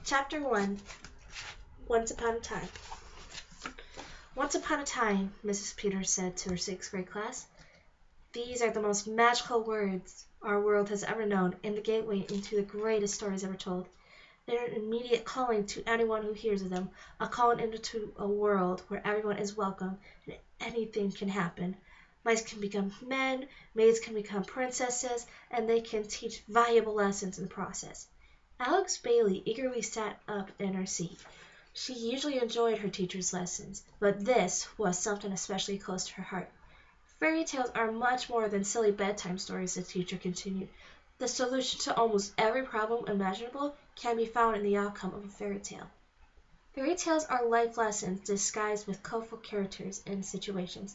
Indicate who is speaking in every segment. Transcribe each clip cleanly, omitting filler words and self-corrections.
Speaker 1: Chapter 1 Once Upon a Time. Once upon a time, Mrs. Peters said to her sixth grade class, these are the most magical words our world has ever known and the gateway into the greatest stories ever told. They are an immediate calling to anyone who hears of them, a calling into a world where everyone is welcome and anything can happen. Mice can become men, maids can become princesses, and they can teach valuable lessons in the process. Alex Bailey eagerly sat up in her seat. She usually enjoyed her teacher's lessons, but this was something especially close to her heart. Fairy tales are much more than silly bedtime stories, the teacher continued. The solution to almost every problem imaginable can be found in the outcome of a fairy tale. Fairy tales are life lessons disguised with colorful characters and situations.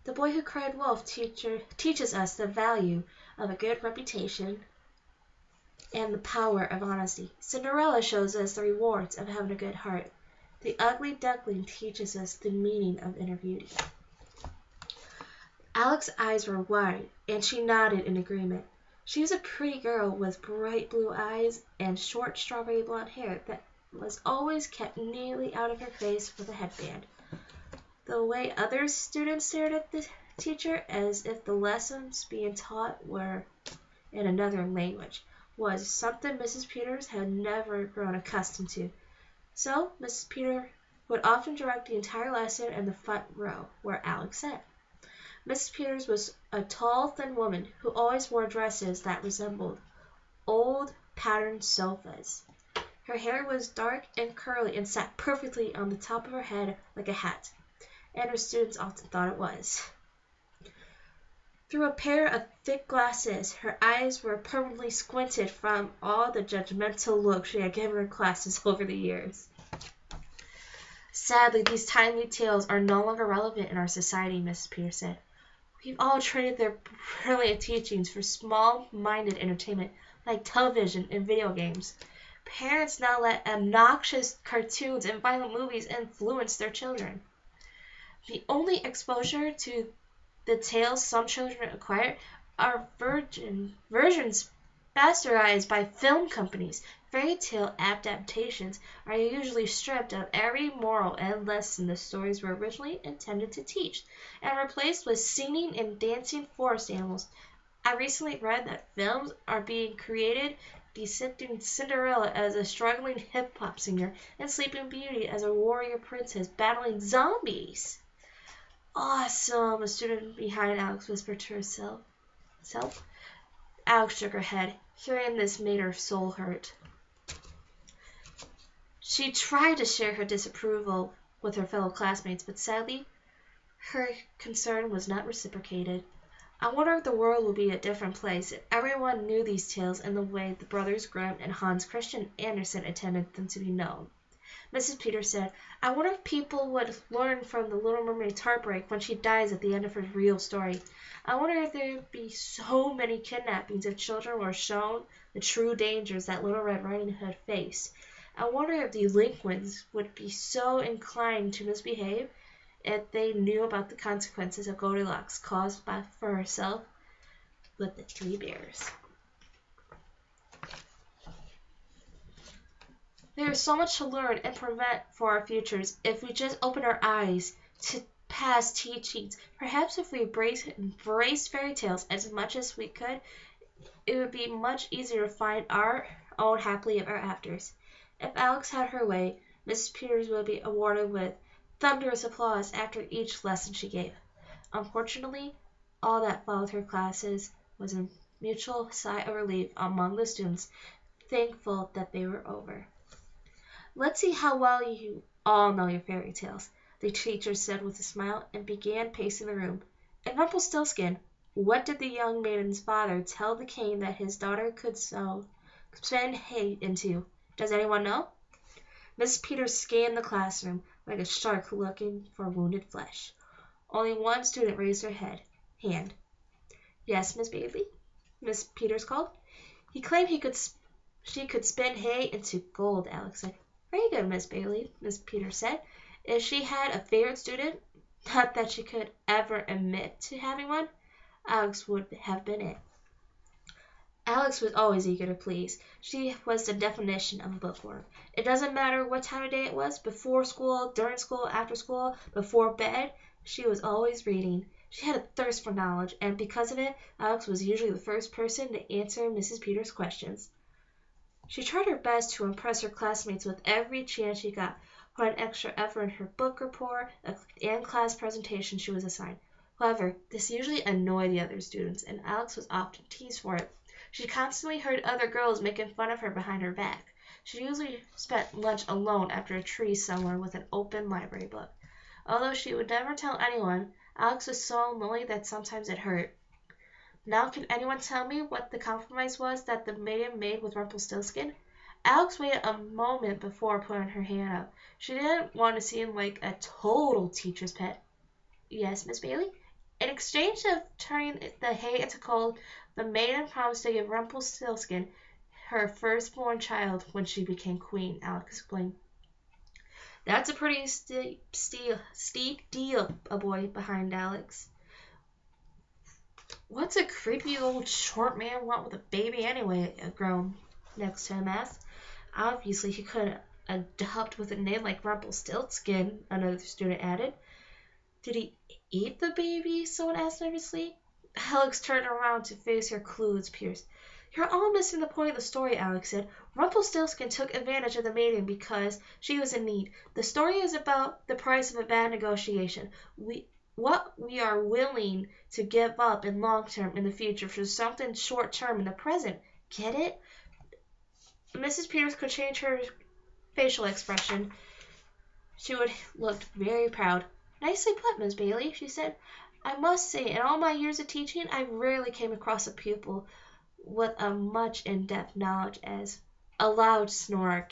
Speaker 1: The Boy Who Cried Wolf teaches us the value of a good reputation and the power of honesty. Cinderella shows us the rewards of having a good heart. The Ugly Duckling teaches us the meaning of inner beauty. Alex's eyes were wide, and she nodded in agreement. She was a pretty girl with bright blue eyes and short strawberry blonde hair that was always kept neatly out of her face with a headband. The way other students stared at the teacher as if the lessons being taught were in another language was something Mrs. Peters had never grown accustomed to. So Mrs. Peters would often direct the entire lesson in the front row, where Alex sat. Mrs. Peters was a tall, thin woman who always wore dresses that resembled old, patterned sofas. Her hair was dark and curly and sat perfectly on the top of her head like a hat, and her students often thought it was. Through a pair of thick glasses, her eyes were permanently squinted from all the judgmental looks she had given her classes over the years. Sadly, these timely tales are no longer relevant in our society, Mrs. Peters said. We've all traded their brilliant teachings for small-minded entertainment like television and video games. Parents now let obnoxious cartoons and violent movies influence their children. The only exposure to the tales some children acquire are versions bastardized by film companies. Fairy tale adaptations are usually stripped of every moral and lesson the stories were originally intended to teach, and replaced with singing and dancing forest animals. I recently read that films are being created depicting Cinderella as a struggling hip-hop singer and Sleeping Beauty as a warrior princess battling zombies. Awesome, a student behind Alex whispered to herself. Alex shook her head. Hearing this made her soul hurt. She tried to share her disapproval with her fellow classmates, but sadly, her concern was not reciprocated. I wonder if the world would be a different place if everyone knew these tales in the way the brothers Grimm and Hans Christian Andersen intended them to be known. Mrs. Peters said, I wonder if people would learn from the Little Mermaid's heartbreak when she dies at the end of her real story. I wonder if there would be so many kidnappings if children were shown the true dangers that Little Red Riding Hood faced. I wonder if delinquents would be so inclined to misbehave if they knew about the consequences of Goldilocks caused for herself with the three bears. There is so much to learn and prevent for our futures if we just open our eyes to past teachings. Perhaps if we embraced fairy tales as much as we could, it would be much easier to find our own happily ever afters. If Alex had her way, Mrs. Peters would be awarded with thunderous applause after each lesson she gave. Unfortunately, all that followed her classes was a mutual sigh of relief among the students, thankful that they were over. Let's see how well you all know your fairy tales, the teacher said with a smile, and began pacing the room. And Rumpelstiltskin, what did the young maiden's father tell the king that his daughter could spin hay into? Does anyone know? Miss Peters scanned the classroom like a shark looking for wounded flesh. Only one student raised her hand. Yes, Miss Bailey? Miss Peters called. He claimed she could spin hay into gold, Alex said. Very good, Miss Bailey, Miss Peters said. If she had a favorite student, not that she could ever admit to having one, Alex would have been it. Alex was always eager to please. She was the definition of a bookworm. It doesn't matter what time of day it was, before school, during school, after school, before bed, she was always reading. She had a thirst for knowledge, and because of it, Alex was usually the first person to answer Mrs. Peters' questions. She tried her best to impress her classmates with every chance she got, put an extra effort in her book report and class presentation she was assigned. However, this usually annoyed the other students, and Alex was often teased for it. She constantly heard other girls making fun of her behind her back. She usually spent lunch alone after a tree somewhere with an open library book. Although she would never tell anyone, Alex was so lonely that sometimes it hurt. Now can anyone tell me what the compromise was that the maiden made with Rumpelstiltskin? Alex waited a moment before putting her hand up. She didn't want to seem like a total teacher's pet. Yes, Miss Bailey? In exchange of turning the hay into coal, the maiden promised to give Rumpelstiltskin her firstborn child when she became queen, Alex explained. That's a pretty steep deal, a boy behind Alex. What's a creepy old short man want with a baby anyway? A grown next to him asked. Obviously, he couldn't adopt with a name like Rumpelstiltskin, another student added. Did he eat the baby? Someone asked nervously. Alex turned around to face her clueless peers. You're all missing the point of the story, Alex said. Rumpelstiltskin took advantage of the maiden because she was in need. The story is about the price of a bad negotiation. What we are willing to give up in long term in the future for something short term in the present. Get it? Mrs. Peters could change her facial expression. She would look very proud. Nicely put, Miss Bailey, she said. I must say, in all my years of teaching, I rarely came across a pupil with a much in-depth knowledge as a loud snore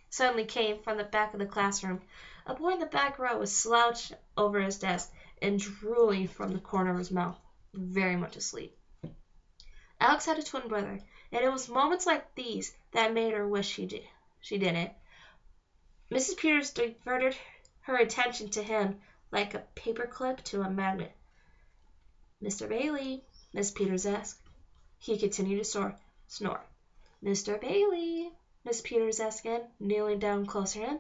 Speaker 1: suddenly came from the back of the classroom. A boy in the back row was slouched over his desk and drooling from the corner of his mouth, very much asleep. Alex had a twin brother, and it was moments like these that made her wish she didn't. Mrs. Peters diverted her attention to him like a paperclip to a magnet. Mr. Bailey, Miss Peters asked. He continued to snore. Mr. Bailey, Miss Peters asked again, kneeling down closer to him.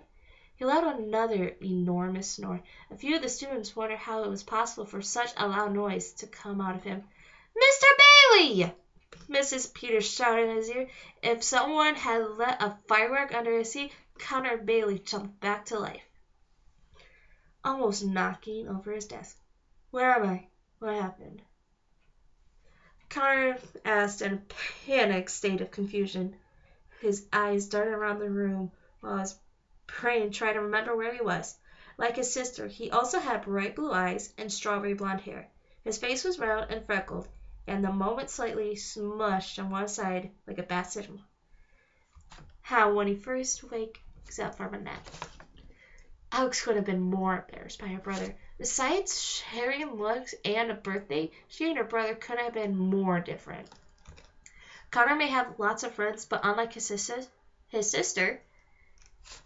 Speaker 1: He let out another enormous snore. A few of the students wondered how it was possible for such a loud noise to come out of him. Mr. Bailey! Mrs. Peters shouted in his ear. If someone had lit a firework under his seat, Connor Bailey jumped back to life, almost knocking over his desk. Where am I? What happened? Connor asked in a panicked state of confusion. His eyes darted around the room while his brain tried to remember where he was. Like his sister, he also had bright blue eyes and strawberry blonde hair. His face was round and freckled, and the moment slightly smushed on one side like a basset. How when he first wakes up from a nap. Alex could have been more embarrassed by her brother. Besides sharing looks and a birthday, she and her brother couldn't have been more different. Connor may have lots of friends, but unlike his sister,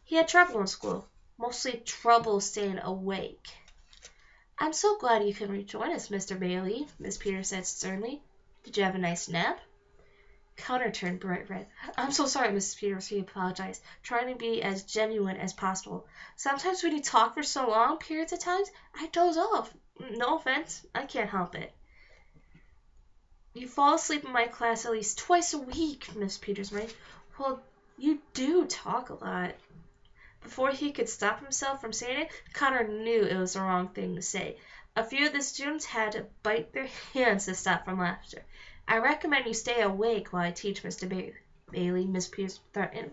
Speaker 1: he had trouble in school, mostly trouble staying awake. I'm so glad you could rejoin us, Mr. Bailey, Miss Peters said sternly. Did you have a nice nap? Connor turned bright red. I'm so sorry, Mrs. Peters, he apologized, trying to be as genuine as possible. Sometimes when you talk for so long periods of times, I doze off. No offense, I can't help it. You fall asleep in my class at least twice a week, Miss Peters murmured. Well, you do talk a lot. Before he could stop himself from saying it, Connor knew it was the wrong thing to say. A few of the students had to bite their hands to stop from laughter. I recommend you stay awake while I teach, Mr. Bailey, Miss Peters threatened.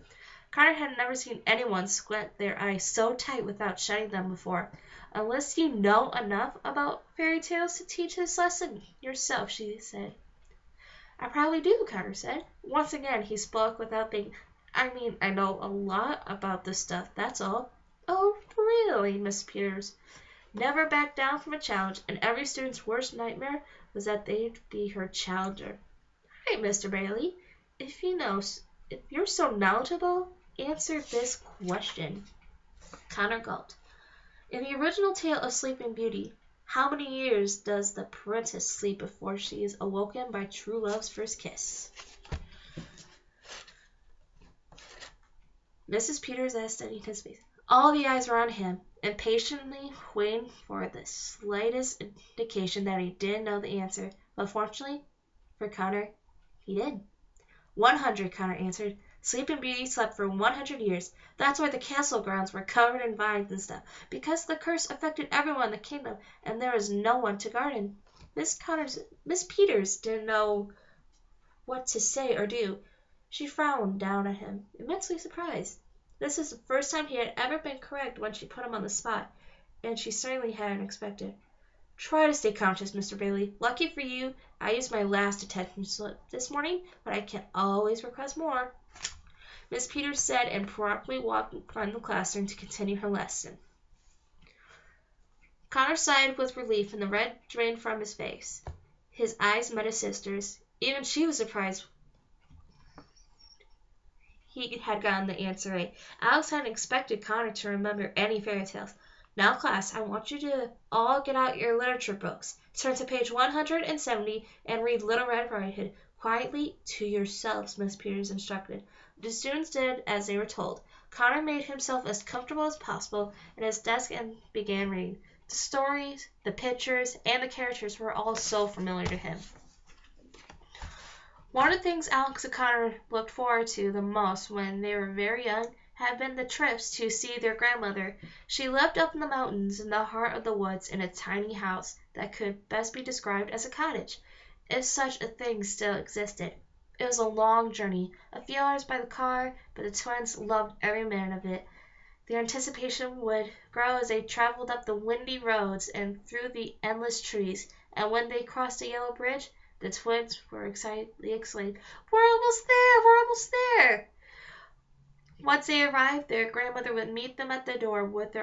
Speaker 1: Connor had never seen anyone squint their eyes so tight without shutting them before. Unless you know enough about fairy tales to teach this lesson yourself, she said. I probably do, Connor said. Once again, he spoke without thinking. I know a lot about this stuff, that's all. Oh, really, Miss Peters? Never backed down from a challenge, and every student's worst nightmare was that they'd be her challenger. All right, Mr. Bailey, if you're so knowledgeable, answer this question. Connor gulped. In the original tale of Sleeping Beauty, How many years does the princess sleep before she is awoken by true love's first kiss? Mrs. Peters asked, studying his face. All the eyes were on him, impatiently waiting for the slightest indication that he didn't know the answer. But fortunately for Connor, he did. 100, Connor answered. Sleeping Beauty slept for 100 years. That's why the castle grounds were covered in vines and stuff, because the curse affected everyone in the kingdom, and there was no one to guard him. Miss Peters didn't know what to say or do. She frowned down at him, immensely surprised. This was the first time he had ever been correct when she put him on the spot, and she certainly hadn't expected. Try to stay conscious, Mr. Bailey. Lucky for you, I used my last attention slip this morning, but I can always request more. Miss Peters said and promptly walked from the classroom to continue her lesson. Connor sighed with relief and the red drained from his face. His eyes met his sister's. Even she was surprised he had gotten the answer right. Alex hadn't expected Connor to remember any fairy tales. Now, class, I want you to all get out your literature books. Turn to page 170 and read Little Red Riding Hood. Quietly to yourselves, Miss Peters instructed. The students did as they were told. Connor made himself as comfortable as possible at his desk and began reading. The stories, the pictures, and the characters were all so familiar to him. One of the things Alex and Connor looked forward to the most when they were very young had been the trips to see their grandmother. She lived up in the mountains in the heart of the woods in a tiny house that could best be described as a cottage, if such a thing still existed. It was a long journey, a few hours by the car, but the twins loved every minute of it. Their anticipation would grow as they traveled up the windy roads and through the endless trees, and when they crossed the yellow bridge, the twins were excitedly exclaimed, "We're almost there! We're almost there!" Once they arrived, their grandmother would meet them at the door with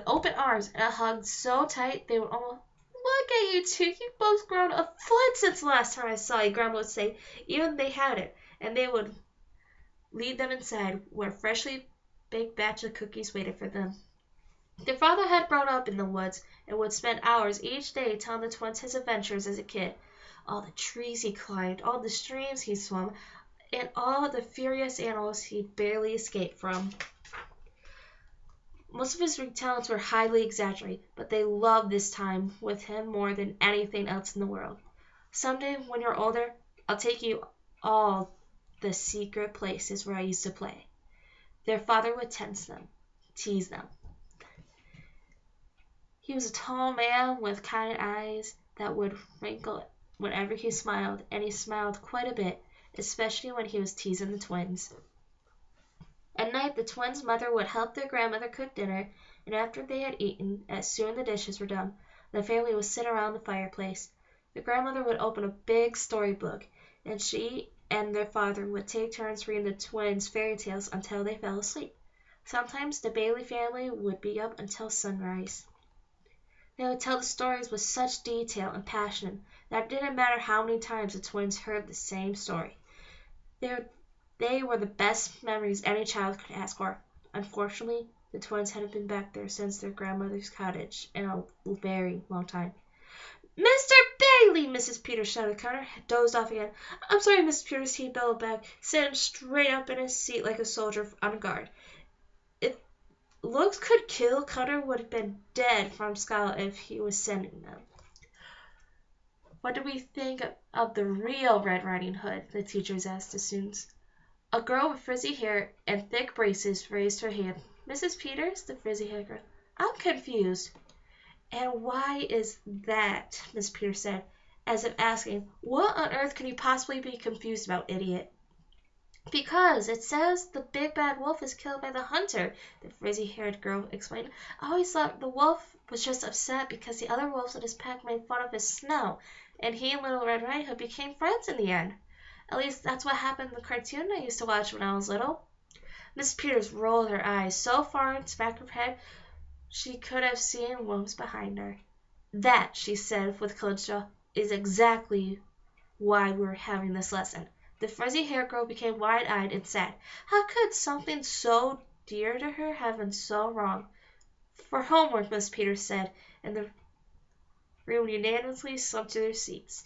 Speaker 1: open arms and a hug so tight they would almost look at you two. You've both grown a foot since the last time I saw you, Grandma would say. Even they hadn't, and they would lead them inside, where a freshly baked batch of cookies waited for them. Their father had grown up in the woods and would spend hours each day telling the twins his adventures as a kid. All the trees he climbed, all the streams he swam, and all the furious animals he barely escaped from. Most of his retellings were highly exaggerated, but they loved this time with him more than anything else in the world. Someday, when you're older, I'll take you all the secret places where I used to play. Their father would tease them. He was a tall man with kind eyes that would wrinkle whenever he smiled, and he smiled quite a bit, especially when he was teasing the twins. At night, the twins' mother would help their grandmother cook dinner, and after they had eaten, as soon as the dishes were done, the family would sit around the fireplace. The grandmother would open a big storybook, and she and their father would take turns reading the twins' fairy tales until they fell asleep. Sometimes the Bailey family would be up until sunrise. They would tell the stories with such detail and passion that it didn't matter how many times the twins heard the same story. They were the best memories any child could ask for. Unfortunately, the twins hadn't been back there since their grandmother's cottage in a very long time. "Mr. Bailey!" Mrs. Peters shouted. Connor had dozed off again. "I'm sorry, Mrs. Peters," he bellowed back, sitting straight up in his seat like a soldier on guard. If looks could kill, Connor would have been dead from scald if he was sending them. "What do we think of the real Red Riding Hood?" the teachers asked the students. A girl with frizzy hair and thick braces raised her hand. "Mrs. Peters," the frizzy-haired girl, "I'm confused." "And why is that?" Miss Peters said, as if asking, "What on earth can you possibly be confused about, idiot?" "Because it says the big bad wolf is killed by the hunter," the frizzy-haired girl explained. "I always thought the wolf was just upset because the other wolves in his pack made fun of his snow, and he and Little Red Riding Hood became friends in the end. At least that's what happened in the cartoon I used to watch when I was little." Miss Peters rolled her eyes so far into the back of her head she could have seen what was behind her. "That," she said with clenched jaw, "is exactly why we're having this lesson." The frizzy-haired girl became wide-eyed and sad. How could something so dear to her have been so wrong? "For homework," Miss Peters said, and the Everyone unanimously slumped to their seats.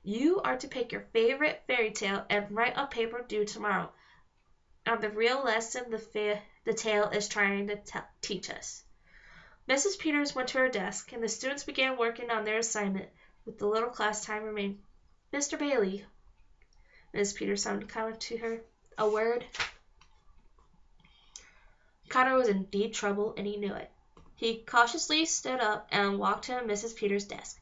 Speaker 1: You are to pick your favorite fairy tale and write on paper due tomorrow. On the real lesson the tale is trying to teach us. Mrs. Peters went to her desk, and the students began working on their assignment with the little class time remaining. Mr. Bailey, Mrs. Peters sounded kind to her. A word. Connor was in deep trouble, and he knew it. He cautiously stood up and walked to Mrs. Peters' desk.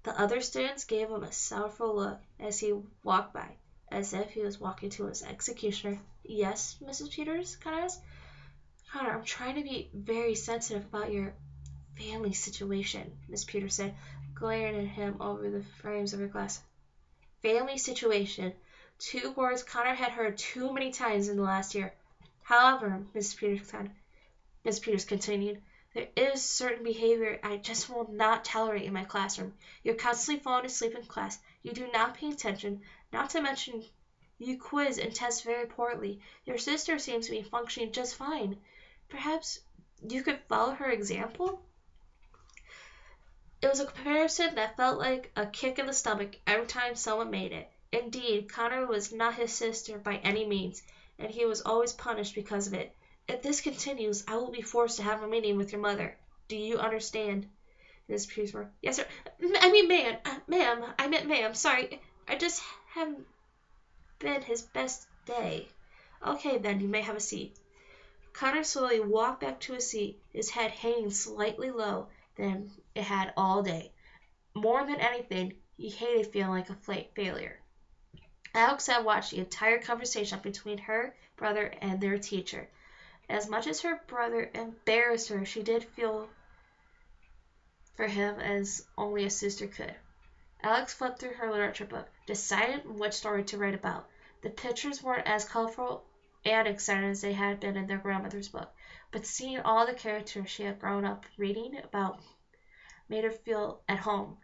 Speaker 1: The other students gave him a sorrowful look as he walked by, as if he was walking to his executioner. Yes, Mrs. Peters? Connor asked. Connor, I'm trying to be very sensitive about your family situation, Miss Peters said, glaring at him over the frames of her glass. Family situation. 2 words Connor had heard too many times in the last year. However, Miss Peters continued, there is certain behavior I just will not tolerate in my classroom. You're constantly falling asleep in class. You do not pay attention. Not to mention, you quiz and test very poorly. Your sister seems to be functioning just fine. Perhaps you could follow her example? It was a comparison that felt like a kick in the stomach every time someone made it. Indeed, Connor was not his sister by any means, and he was always punished because of it. If this continues, I will be forced to have a meeting with your mother. Do you understand? Miss Peters. Yes, sir. I meant ma'am. Sorry, I just haven't been his best day. Okay, then, you may have a seat. Connor slowly walked back to his seat, his head hanging slightly low than it had all day. More than anything, he hated feeling like a failure. Alex had watched the entire conversation between her brother and their teacher. As much as her brother embarrassed her, she did feel for him as only a sister could. Alex flipped through her literature book, deciding which story to write about. The pictures weren't as colorful and exciting as they had been in their grandmother's book, but seeing all the characters she had grown up reading about made her feel at home.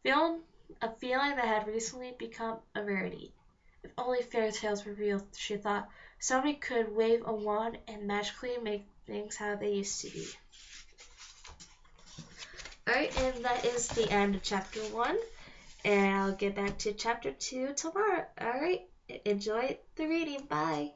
Speaker 1: A feeling that had recently become a rarity. If only fairy tales were real, she thought. Somebody could wave a wand and magically make things how they used to be. Alright, and that is the end of chapter 1. And I'll get back to chapter 2 tomorrow. Alright, enjoy the reading. Bye.